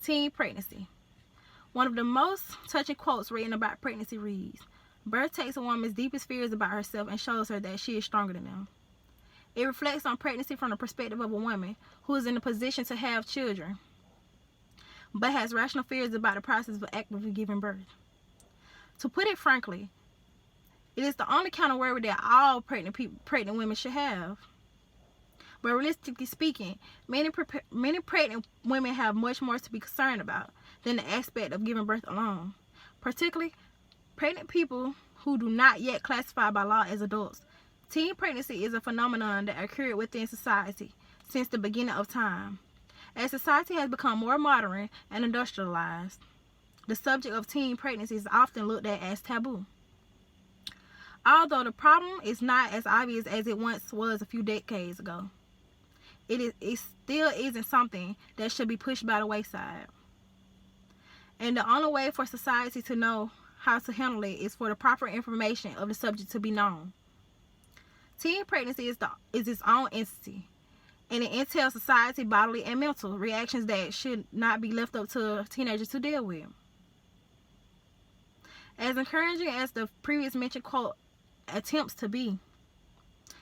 Teen pregnancy. One of the most touching quotes written about pregnancy reads, "Birth takes a woman's deepest fears about herself and shows her that she is stronger than them." It reflects on pregnancy from the perspective of a woman who is in a position to have children, but has rational fears about the process of actively giving birth. To put it frankly, it is the only kind of worry that all pregnant women should have. But realistically speaking, many pregnant women have much more to be concerned about than the aspect of giving birth alone. Particularly, pregnant people who do not yet classify by law as adults. Teen pregnancy is a phenomenon that occurred within society since the beginning of time. As society has become more modern and industrialized, the subject of teen pregnancy is often looked at as taboo. Although the problem is not as obvious as it once was a few decades ago, it still isn't something that should be pushed by the wayside. And the only way for society to know how to handle it is for the proper information of the subject to be known. Teen pregnancy is its own entity, and it entails society, bodily, and mental reactions that should not be left up to teenagers to deal with. As encouraging as the previous mentioned quote attempts to be,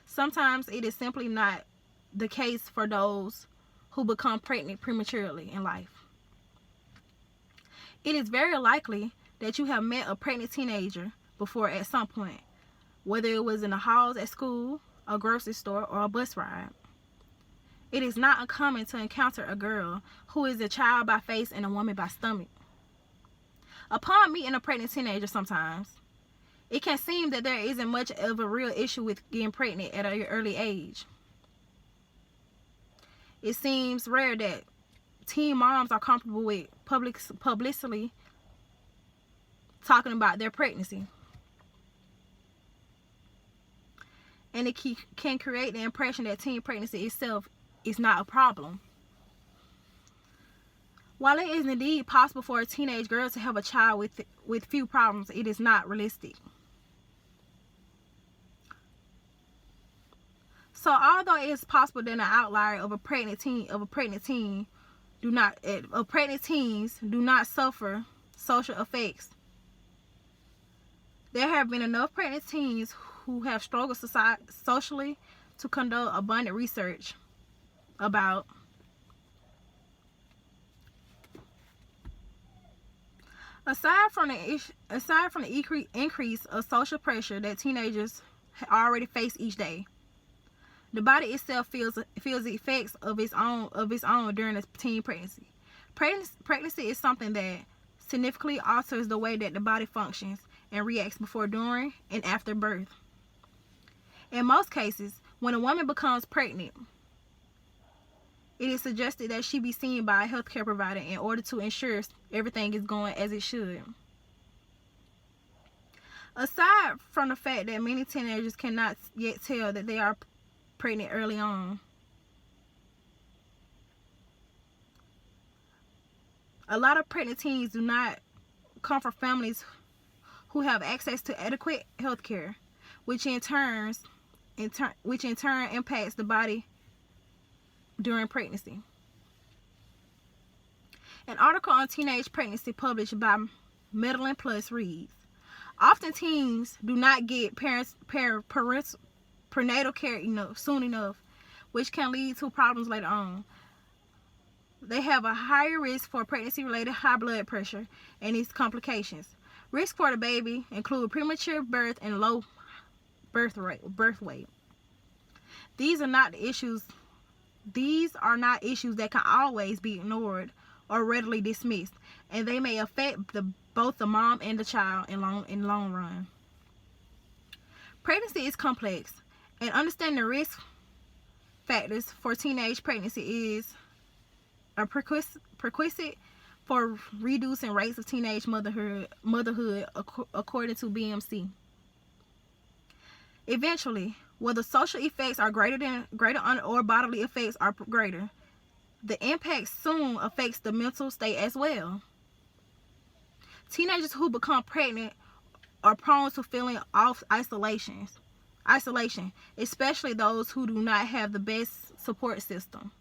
sometimes it is simply not the case for those who become pregnant prematurely in life. It is very likely that you have met a pregnant teenager before at some point, whether it was in the halls at school, a grocery store, or a bus ride. It is not uncommon to encounter a girl who is a child by face and a woman by stomach. Upon meeting a pregnant teenager sometimes, it can seem that there isn't much of a real issue with getting pregnant at an early age. It seems rare that teen moms are comfortable with publicly talking about their pregnancy. And it can create the impression that teen pregnancy itself is not a problem. While it is indeed possible for a teenage girl to have a child with few problems, it is not realistic. So although it is possible that an outlier of pregnant teens do not suffer social effects, there have been enough pregnant teens who have struggled socially to conduct abundant research about aside from the increase of social pressure that teenagers already face each day. The body itself feels the effects of its own during a teen pregnancy. Pregnancy is something that significantly alters the way that the body functions and reacts before, during, and after birth. In most cases, when a woman becomes pregnant, it is suggested that she be seen by a healthcare provider in order to ensure everything is going as it should. Aside from the fact that many teenagers cannot yet tell that they are pregnant early on, a lot of pregnant teens do not come from families who have access to adequate health care, which in turn impacts the body during pregnancy. An article on teenage pregnancy published by Medline Plus reads, "Often teens do not get prenatal care soon enough, which can lead to problems later on. They have a higher risk for pregnancy-related high blood pressure and its complications. Risk for the baby include premature birth and low birth weight. These are not issues that can always be ignored or readily dismissed, and they may affect both the mom and the child in long run. Pregnancy is complex, and understanding the risk factors for teenage pregnancy is a prerequisite for reducing rates of teenage motherhood according to BMC. Eventually, whether social effects are greater or bodily effects are greater, the impact soon affects the mental state as well. Teenagers who become pregnant are prone to feeling isolation, especially those who do not have the best support system.